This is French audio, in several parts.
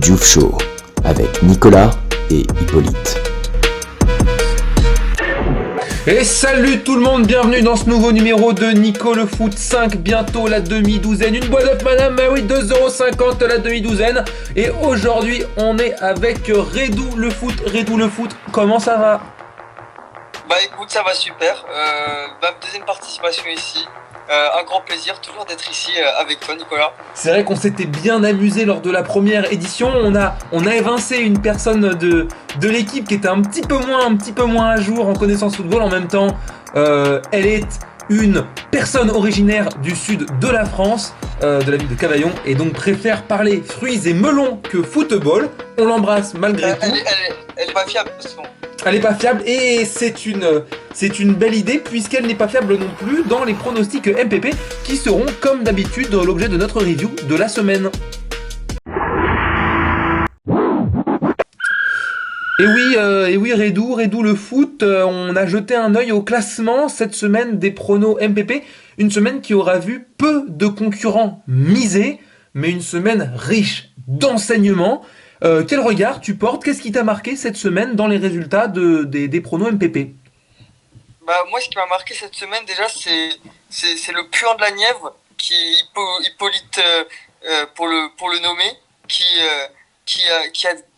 Diouf Show avec Nicolas et Hippolyte. Et salut tout le monde, bienvenue dans ce nouveau numéro de Nico le Foot 5, bientôt la demi-douzaine. Une boîte d'œuf madame, bah oui, 2,50€ la demi-douzaine. Et aujourd'hui on est avec Redou le Foot. Redou le Foot, comment ça va? Bah écoute, ça va super, ma deuxième participation ici. Un grand plaisir toujours d'être ici avec toi Nicolas. C'est vrai qu'on s'était bien amusé lors de la première édition. On a évincé une personne de l'équipe qui était un petit peu moins à jour en connaissance football. En même temps, elle est une personne originaire du sud de la France, de la ville de Cavaillon, et donc préfère parler fruits et melons que football. On l'embrasse malgré tout. Elle est pas fiable de toute façon. Elle n'est pas fiable et c'est une belle idée puisqu'elle n'est pas fiable non plus dans les pronostics MPP qui seront comme d'habitude l'objet de notre review de la semaine. Et oui, Redou le foot, on a jeté un œil au classement cette semaine des pronos MPP, une semaine qui aura vu peu de concurrents misés, mais une semaine riche d'enseignements. Quel regard tu portes? Qu'est-ce qui t'a marqué cette semaine dans les résultats des pronos MPP? Bah moi ce qui m'a marqué cette semaine déjà c'est le puant de la Nièvre qui Hippolyte pour le nommer qui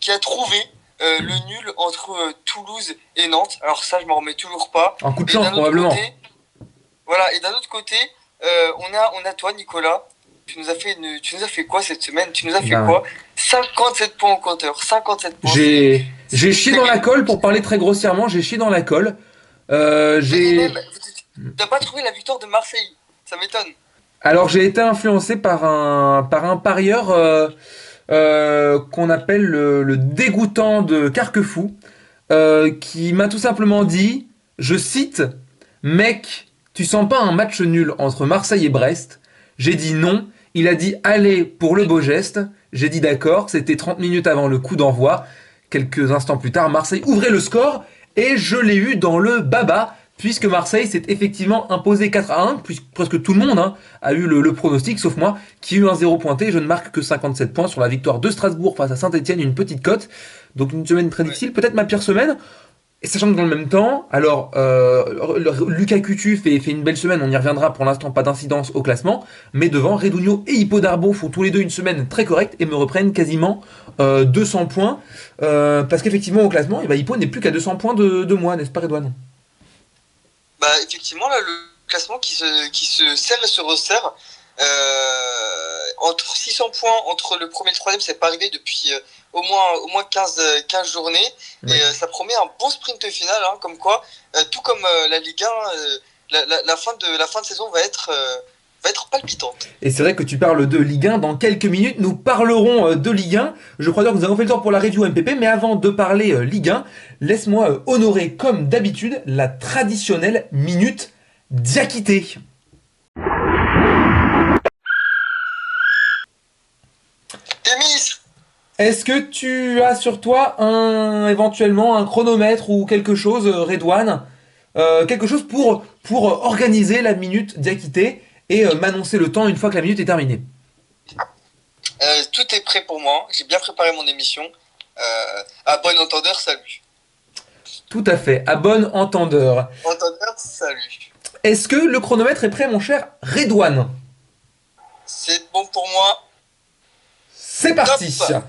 a trouvé le nul entre Toulouse et Nantes. Alors ça je m'en remets toujours pas. Un coup de chance probablement. Et d'un autre côté on a toi Nicolas. Tu nous as fait quoi cette semaine? Tu nous as fait quoi? 57 points au compteur, 57 points. J'ai chié dans la colle, pour parler très grossièrement, j'ai chié dans la colle. T'as pas trouvé la victoire de Marseille, ça m'étonne. Alors j'ai été influencé par un parieur qu'on appelle le dégoûtant de Carquefou, qui m'a tout simplement dit, je cite, mec, tu sens pas un match nul entre Marseille et Brest? J'ai dit non. Il a dit allez pour le beau geste. J'ai dit d'accord. C'était 30 minutes avant le coup d'envoi. Quelques instants plus tard, Marseille ouvrait le score et je l'ai eu dans le baba puisque Marseille s'est effectivement imposé 4-1, puisque presque tout le monde a eu le pronostic, sauf moi, qui ai eu un 0 pointé. Je ne marque que 57 points sur la victoire de Strasbourg face à Saint-Etienne, une petite cote. Donc une semaine très difficile, peut-être ma pire semaine. Et sachant que dans le même temps, alors Lucas Coutu fait une belle semaine, on y reviendra, pour l'instant pas d'incidence au classement, mais devant Redougnot et Hippo Darbo font tous les deux une semaine très correcte et me reprennent quasiment 200 points, parce qu'effectivement au classement, Hippo n'est plus qu'à 200 points de moi, n'est-ce pas Redouane? Bah effectivement là le classement qui se serre et se resserre. Entre 600 points entre le premier et le troisième, c'est pas arrivé depuis au moins 15 journées. Oui. Et ça promet un bon sprint final, comme quoi, tout comme la Ligue 1, la fin de saison va être palpitante. Et c'est vrai que tu parles de Ligue 1, dans quelques minutes nous parlerons de Ligue 1. Je crois que nous avons fait le tour pour la review MPP, mais avant de parler Ligue 1, laisse-moi honorer comme d'habitude la traditionnelle minute Diakité. Est-ce que tu as sur toi éventuellement un chronomètre ou quelque chose, Redouane, quelque chose pour organiser la minute Diakité et m'annoncer le temps une fois que la minute est terminée? Tout est prêt pour moi, j'ai bien préparé mon émission. À bon entendeur, salut. Tout à fait, à bon entendeur. Entendeur, salut. Est-ce que le chronomètre est prêt, mon cher Redouane? C'est bon pour moi. C'est parti. Top.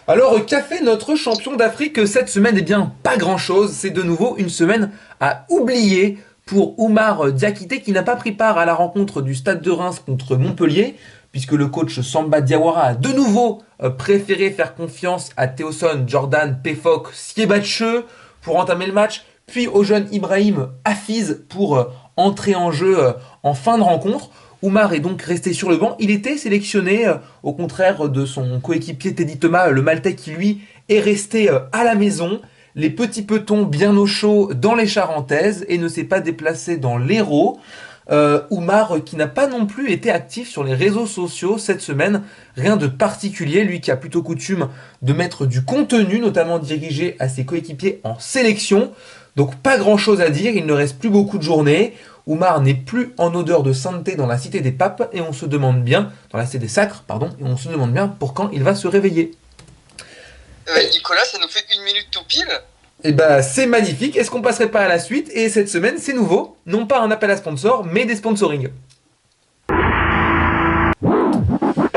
Alors, qu'a fait notre champion d'Afrique cette semaine? Eh bien, pas grand-chose. C'est de nouveau une semaine à oublier pour Oumar Diakité, qui n'a pas pris part à la rencontre du Stade de Reims contre Montpellier, puisque le coach Samba Diawara a de nouveau préféré faire confiance à Théoson, Jordan, Pefok, Siebatche pour entamer le match, puis au jeune Ibrahim Hafiz pour entrer en jeu en fin de rencontre. Oumar est donc resté sur le banc. Il était sélectionné, au contraire de son coéquipier Teddy Thomas, le Maltais, qui lui est resté à la maison. Les petits petons bien au chaud dans les Charentaises et ne s'est pas déplacé dans l'Hérault. Oumar qui n'a pas non plus été actif sur les réseaux sociaux cette semaine. Rien de particulier, lui qui a plutôt coutume de mettre du contenu, notamment dirigé à ses coéquipiers en sélection. Donc pas grand chose à dire, il ne reste plus beaucoup de journées. Oumar n'est plus en odeur de sainteté dans la cité des papes et on se demande bien, dans la cité des sacres, pardon, et on se demande bien pour quand il va se réveiller. Nicolas, ça nous fait 1 minute tout pile. Et bah c'est magnifique, est-ce qu'on passerait pas à la suite? Et cette semaine c'est nouveau, non pas un appel à sponsor, mais des sponsorings.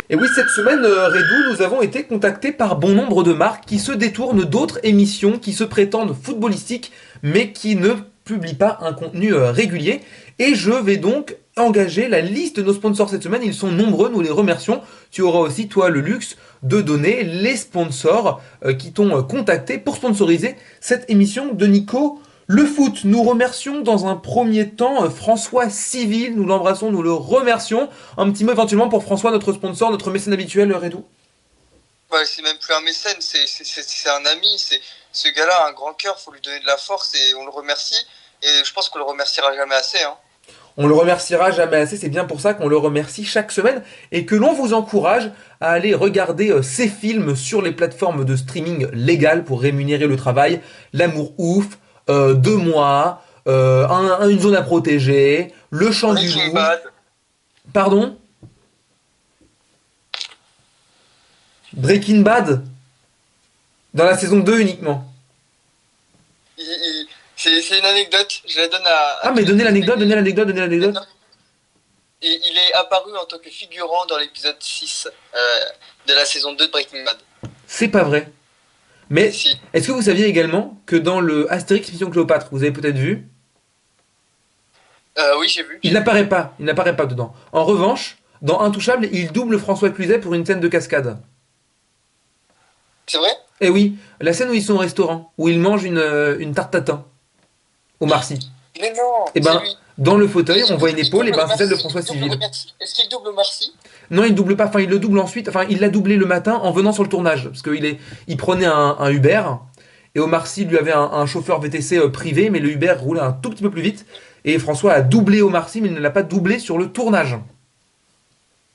Et oui, cette semaine, Redou, nous avons été contactés par bon nombre de marques qui se détournent d'autres émissions qui se prétendent footballistiques, mais qui ne publient pas un contenu régulier. Et je vais donc engager la liste de nos sponsors cette semaine. Ils sont nombreux, nous les remercions. Tu auras aussi, toi, le luxe de donner les sponsors qui t'ont contacté pour sponsoriser cette émission de Nico. Le foot, nous remercions dans un premier temps François Civil, nous l'embrassons, nous le remercions. Un petit mot éventuellement pour François, notre sponsor, notre mécène habituel, Redou. C'est même plus un mécène, c'est un ami. Ce gars-là a un grand cœur, faut lui donner de la force et on le remercie. Et je pense qu'on le remerciera jamais assez. Hein. On le remerciera jamais assez, c'est bien pour ça qu'on le remercie chaque semaine et que l'on vous encourage à aller regarder ces films sur les plateformes de streaming légales pour rémunérer le travail. L'amour ouf, 2 mois, une zone à protéger, le chant du loup. Pardon? Breaking Bad? Dans la saison 2 uniquement. C'est une anecdote, je la donne à... Ah mais donnez l'anecdote. Et il est apparu en tant que figurant dans l'épisode 6 de la saison 2 de Breaking Bad. C'est pas vrai. Mais Si. est-ce que vous saviez également que dans le Astérix Mission Cléopâtre, vous avez peut-être vu, Oui, j'ai vu. il n'apparaît pas dedans. En revanche, dans Intouchable, il double François Cluzet pour une scène de cascade. C'est vrai? Eh oui, la scène où ils sont au restaurant, où ils mangent une tarte tatin, au Marcy. Mais non, Et ben, c'est lui. dans le fauteuil, on voit une épaule, et ben c'est celle de François Civil. Est-ce qu'il double Marcy? Non, il double pas, enfin il le double ensuite, enfin il l'a doublé le matin en venant sur le tournage, parce il prenait un Uber, et Omar Sy lui avait un chauffeur VTC privé, mais le Uber roulait un tout petit peu plus vite, et François a doublé Omar Sy, mais il ne l'a pas doublé sur le tournage.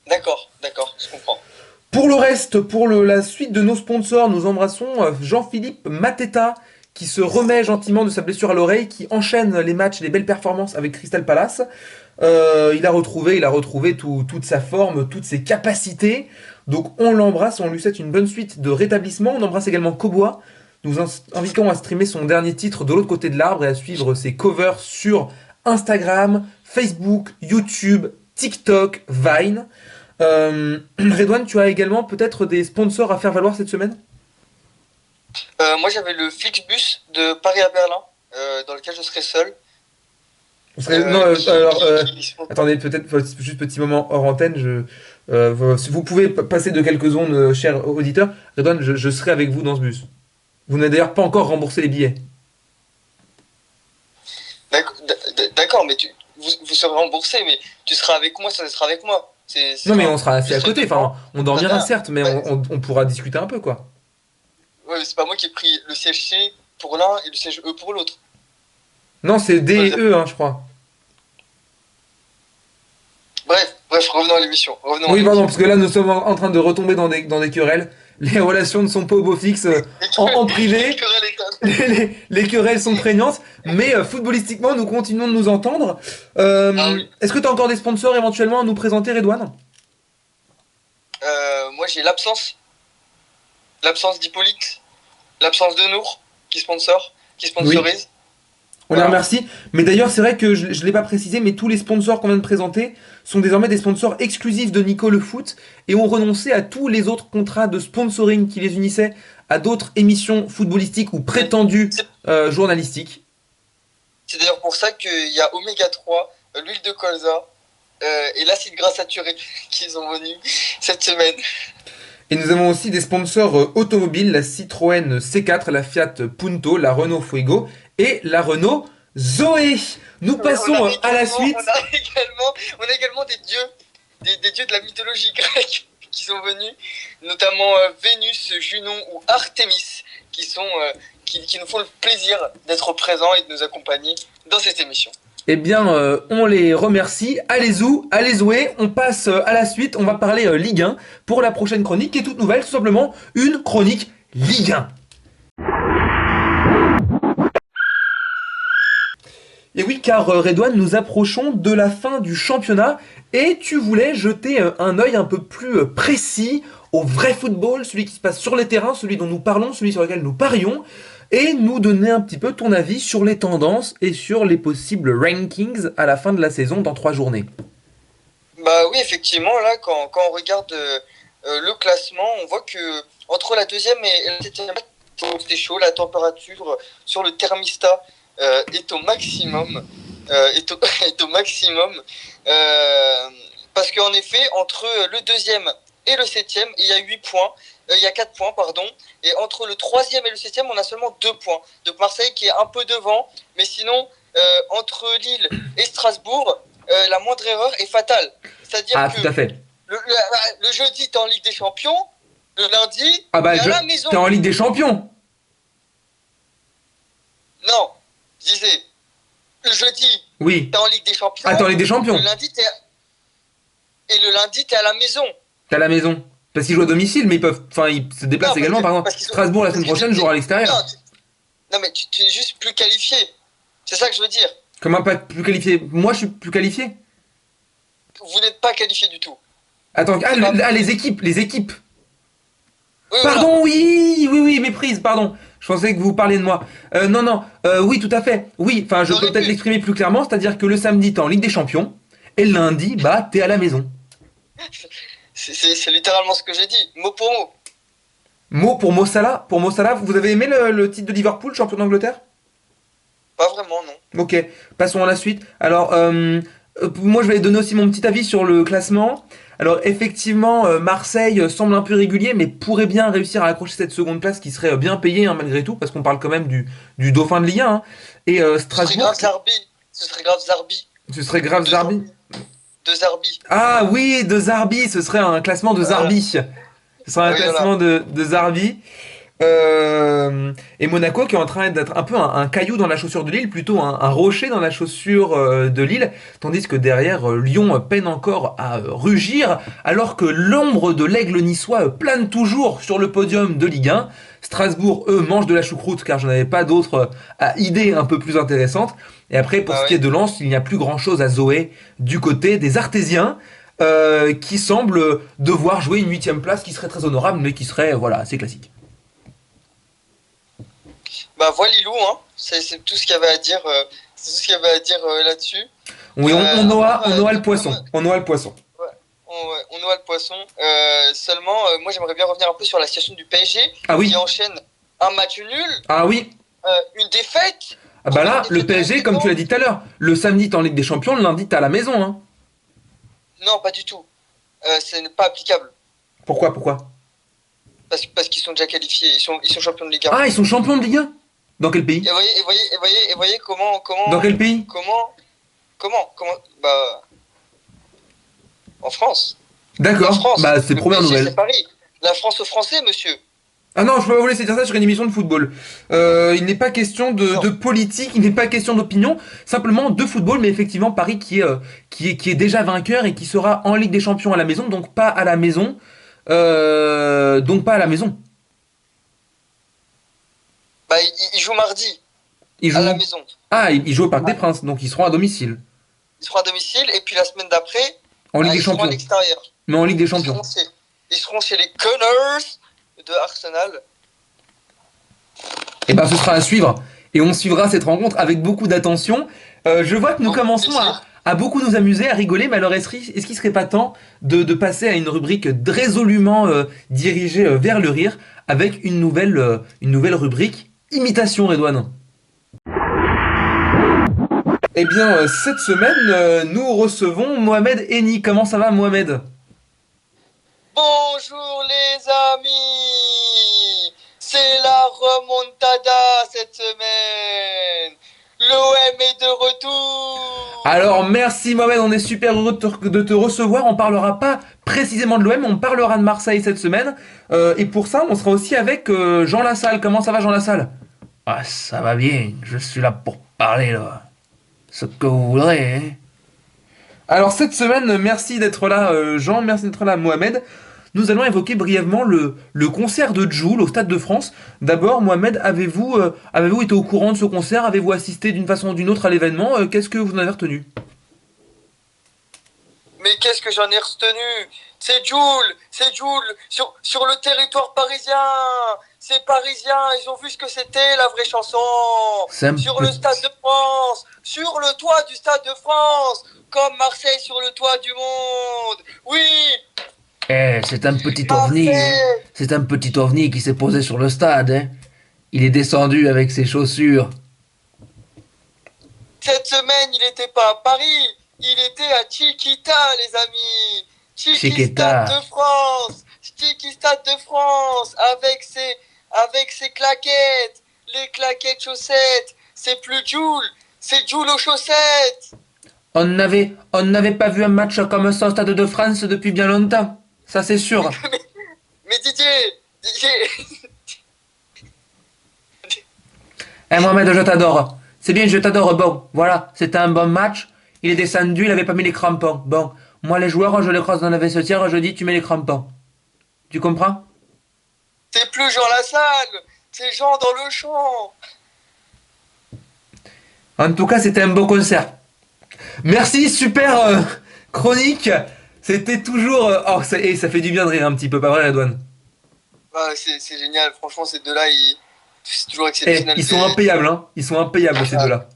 D'accord, je comprends. Pour le reste, pour la suite de nos sponsors, nous embrassons Jean-Philippe Mateta, qui se remet gentiment de sa blessure à l'oreille, qui enchaîne les matchs, les belles performances avec Crystal Palace. Il a retrouvé toute sa forme, toutes ses capacités. Donc on l'embrasse, on lui souhaite une bonne suite de rétablissement. On embrasse également Koboa. Nous invitons à streamer son dernier titre de l'autre côté de l'arbre et à suivre ses covers sur Instagram, Facebook, YouTube, TikTok, Vine. Redouane, tu as également peut-être des sponsors à faire valoir cette semaine? Moi j'avais le Flixbus de Paris à Berlin, dans lequel je serai seul. Attendez, peut-être juste petit moment hors antenne. Si vous pouvez passer de quelques secondes, chers auditeurs. Redouane, je serai avec vous dans ce bus. Vous n'avez d'ailleurs pas encore remboursé les billets. D'accord, mais vous serez remboursé, mais tu seras avec moi, ça sera avec moi. Non, mais on sera assis à côté. Enfin, on dormira Voilà. certes, mais on pourra discuter un peu, quoi. Ouais, mais c'est pas moi qui ai pris le siège C pour l'un et le siège E pour l'autre. Non, c'est D et E, hein, je crois. Bref, revenons à l'émission. Oui, pardon, parce que là, nous sommes en train de retomber dans des querelles. Les relations ne sont pas au beau fixe en privé. Les querelles sont prégnantes, mais footballistiquement, nous continuons de nous entendre. Oui. Est-ce que tu as encore des sponsors éventuellement à nous présenter, Redouane? Moi, j'ai l'absence d'Hippolyte, l'absence de Nour qui sponsorise. Oui. On les remercie. Mais d'ailleurs, c'est vrai que je ne l'ai pas précisé, mais tous les sponsors qu'on vient de présenter sont désormais des sponsors exclusifs de Nico le Foot et ont renoncé à tous les autres contrats de sponsoring qui les unissaient à d'autres émissions footballistiques ou prétendues journalistiques. C'est d'ailleurs pour ça qu'il y a Oméga 3, l'huile de colza et l'acide gras saturé qui sont venus cette semaine. Et nous avons aussi des sponsors automobiles, la Citroën C4, la Fiat Punto, la Renault Fuego et la Renault Zoé. Nous passons à la suite. On a également des dieux de la mythologie grecque qui sont venus, notamment Vénus, Junon ou Artémis, qui nous font le plaisir d'être présents et de nous accompagner dans cette émission. Eh bien, on les remercie. Allez Zoé, on passe à la suite. On va parler Ligue 1 pour la prochaine chronique qui est toute nouvelle, tout simplement une chronique Ligue 1. Et oui, car Redouane, nous approchons de la fin du championnat et tu voulais jeter un œil un peu plus précis au vrai football, celui qui se passe sur les terrains, celui dont nous parlons, celui sur lequel nous parions, et nous donner un petit peu ton avis sur les tendances et sur les possibles rankings à la fin de la saison dans 3 journées. Bah oui, effectivement, là, quand on regarde le classement, on voit que entre la deuxième et la septième, c'est chaud, la température sur le thermostat est au maximum. Est au maximum. Parce qu'en effet, entre le deuxième et le septième, il y a 8 points. Il y a 4 points, pardon. Et entre le troisième et le septième, on a seulement 2 points. Donc Marseille qui est un peu devant. Mais sinon, entre Lille et Strasbourg, la moindre erreur est fatale. C'est-à-dire que Tout à fait. le jeudi, t'es en Ligue des Champions. Le lundi, t'es à la maison. T'es en Ligue des Champions. Non, je disais, le jeudi, oui. T'es en Ligue des Champions. T'es en Ligue des Champions. Le lundi, t'es à la maison. T'es à la maison. Parce qu'ils jouent à domicile, mais ils se déplacent également. Par exemple, Strasbourg la semaine prochaine jouera à l'extérieur. Non, mais tu es juste plus qualifié. C'est ça que je veux dire. Comment pas plus qualifié? Moi, je suis plus qualifié. Vous n'êtes pas qualifié du tout. Attends, les équipes. Oui, pardon, voilà. oui, méprise, pardon. Je pensais que vous parliez de moi. Non, oui, tout à fait. Oui, je peux peut-être l'exprimer plus clairement, c'est-à-dire que le samedi, t'es en Ligue des Champions, et le lundi, t'es à la maison. C'est littéralement ce que j'ai dit, mot pour mot. Mot pour Mo Salah. Pour Mo Salah, vous avez aimé le titre de Liverpool, champion d'Angleterre? Pas vraiment, non. Ok, passons à la suite. Alors, moi je vais donner aussi mon petit avis sur le classement. Alors effectivement, Marseille semble un peu régulier, mais pourrait bien réussir à accrocher cette seconde place qui serait bien payée malgré tout, parce qu'on parle quand même du dauphin de Ligue 1. Et Strasbourg... Ce serait grave Zarbi. Ce serait grave Zarbi. De Zarbi. Ah oui, de Zarbi, ce serait un classement de Zarbi. Ce serait un classement de Zarbi. Et Monaco qui est en train d'être un peu un caillou dans la chaussure de Lille, plutôt un rocher dans la chaussure de Lille, tandis que derrière Lyon peine encore à rugir, alors que l'ombre de l'aigle niçois plane toujours sur le podium de Ligue 1. Strasbourg, eux, mangent de la choucroute car je n'avais pas d'autres idées un peu plus intéressantes. Et après, pour ce qui est de Lens, il n'y a plus grand chose à zoer du côté des Artésiens. Qui semblent devoir jouer une 8ème place qui serait très honorable, mais qui serait assez classique. Voilà Lilou, hein. C'est tout ce qu'il y avait à dire, là-dessus. Oui, on noie le poisson. On noie le poisson. Ouais, on noie le poisson. Seulement, moi j'aimerais bien revenir un peu sur la situation du PSG, qui enchaîne un match nul, une défaite. Là, le PSG, comme tu l'as dit tout à l'heure, le samedi t'es en Ligue des Champions, le lundi t'es à la maison. Hein. Non, pas du tout. Ce n'est pas applicable. Pourquoi Parce qu'ils sont déjà qualifiés, ils sont champions de Ligue 1. Ah, ils sont champions de Ligue 1? Dans quel pays? Et voyez comment... Dans quel pays? Comment en France. D'accord, c'est première nouvelle. C'est Paris. La France aux Français, monsieur. Ah non, je peux pas vous laisser dire ça sur une émission de football. Il n'est pas question de politique, il n'est pas question d'opinion, simplement de football, mais effectivement Paris qui est déjà vainqueur et qui sera en Ligue des Champions à la maison, donc pas à la maison. Ils jouent mardi. À la maison. Ah, ils jouent au Parc des Princes, donc ils seront à domicile. Ils seront à domicile, et puis la semaine d'après, en Ligue des Champions. Seront à l'extérieur. Mais en Ligue des Champions. Ils seront chez les Gunners de Arsenal. Et ce sera à suivre. Et on suivra cette rencontre avec beaucoup d'attention. Je vois que nous commençons à beaucoup nous amuser, à rigoler, mais alors est-ce qu'il serait pas temps de passer à une rubrique résolument dirigée vers le rire, avec une nouvelle rubrique imitation, Redouane? Eh bien, cette semaine, nous recevons Mohamed Eni. Comment ça va, Mohamed? Bonjour les amis, c'est la remontada cette semaine. L'OM est de retour. Alors merci Mohamed, on est super heureux de te recevoir. On parlera pas précisément de l'OM, on parlera de Marseille cette semaine. Et pour ça, on sera aussi avec Jean Lassalle. Comment ça va, Jean Lassalle? Ah, ça va bien, je suis là pour parler, là. Ce que vous voudrez, hein. Alors cette semaine, merci d'être là Jean, merci d'être là Mohamed. nous allons évoquer brièvement le concert de Jul au Stade de France. D'abord, Mohamed, avez-vous été au courant de ce concert? Avez-vous assisté d'une façon ou d'une autre à l'événement? Qu'est-ce que vous en avez retenu? Mais qu'est-ce que j'en ai retenu? C'est Jul, sur le territoire parisien. C'est parisien, ils ont vu ce que c'était la vraie chanson. Sur le Stade de France, sur le toit du Stade de France, comme Marseille sur le toit du monde. Oui. C'est un petit ovni. C'est un petit ovni qui s'est posé sur le stade. Hein. Il est descendu avec ses chaussures. Cette semaine, il n'était pas à Paris, il était à Chiquita, les amis. Chiquita de France. Chiquita de France, avec ses claquettes, les claquettes chaussettes. C'est plus Jul, c'est Jul aux chaussettes. On n'avait pas vu un match comme ça au Stade de France depuis bien longtemps. Ça, c'est sûr. mais Didier. Mohamed, je t'adore. C'est bien, je t'adore. Bon, voilà, c'était un bon match. Il est descendu, il avait pas mis les crampons. Bon, moi, les joueurs, je les croise dans la vestiaire, je dis, tu mets les crampons. Tu comprends? C'est plus Jean Lassalle, c'est Jean dans le champ. En tout cas, c'était un beau concert. Merci, super chronique. C'était toujours... ça fait du bien de rire un petit peu, pas vrai, Redouane? C'est génial, franchement, ces deux-là, c'est toujours exceptionnel. Ils sont impayables, hein. Ils sont impayables, ces deux-là.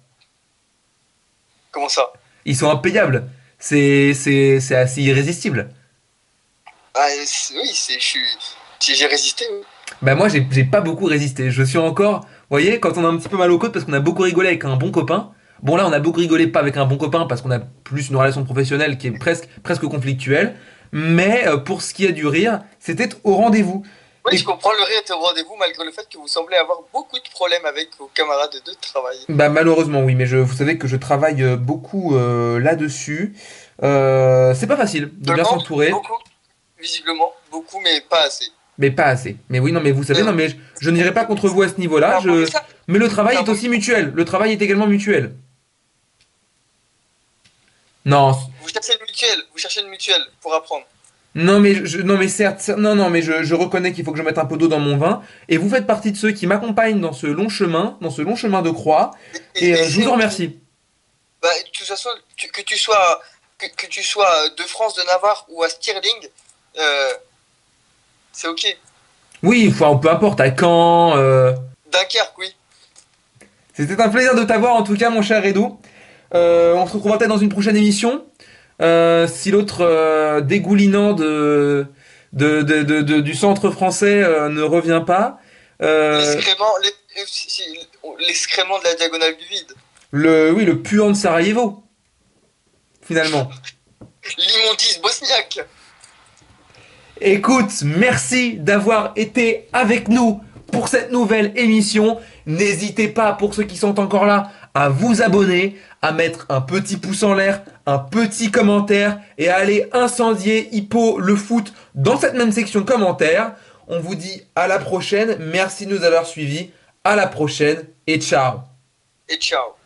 Comment ça? Ils sont impayables. C'est assez irrésistible. Oui, j'ai résisté. Oui. Bah moi, j'ai pas beaucoup résisté. Je suis encore... Vous voyez, quand on a un petit peu mal aux côtes parce qu'on a beaucoup rigolé avec un bon copain... Bon là, on a beaucoup rigolé pas avec un bon copain parce qu'on a plus une relation professionnelle qui est presque conflictuelle. Mais pour ce qui est du rire, c'était au rendez-vous. Oui, je comprends, le rire est au rendez-vous malgré le fait que vous semblez avoir beaucoup de problèmes avec vos camarades de travail. Bah malheureusement oui, mais vous savez que je travaille beaucoup là-dessus. C'est pas facile de bien s'entourer. Beaucoup, visiblement, beaucoup, mais pas assez. Mais pas assez. Mais oui, non, mais vous savez, non, mais je n'irai pas contre vous à ce niveau-là. Mais le travail est aussi mutuel. Le travail est également mutuel. Non. Vous cherchez une mutuelle pour apprendre. Non mais certes, non mais je reconnais qu'il faut que je mette un peu d'eau dans mon vin. Et vous faites partie de ceux qui m'accompagnent dans ce long chemin de croix. Et je vous en remercie. Bah, de toute façon, que tu sois de France, de Navarre ou à Stirling, c'est ok. Oui, enfin, peu importe, à Caen. Dunkerque, oui. C'était un plaisir de t'avoir en tout cas, mon cher Redou. On se retrouvera peut-être dans une prochaine émission. Si l'autre dégoulinant du centre français ne revient pas. L'excrément de la diagonale du vide. Le puant de Sarajevo. Finalement. L'immondice bosniaque. Écoute, merci d'avoir été avec nous pour cette nouvelle émission. N'hésitez pas, pour ceux qui sont encore là, à vous abonner, à mettre un petit pouce en l'air, un petit commentaire et à aller incendier Hippo le foot dans cette même section commentaires. On vous dit à la prochaine. Merci de nous avoir suivis. À la prochaine et ciao. Et ciao.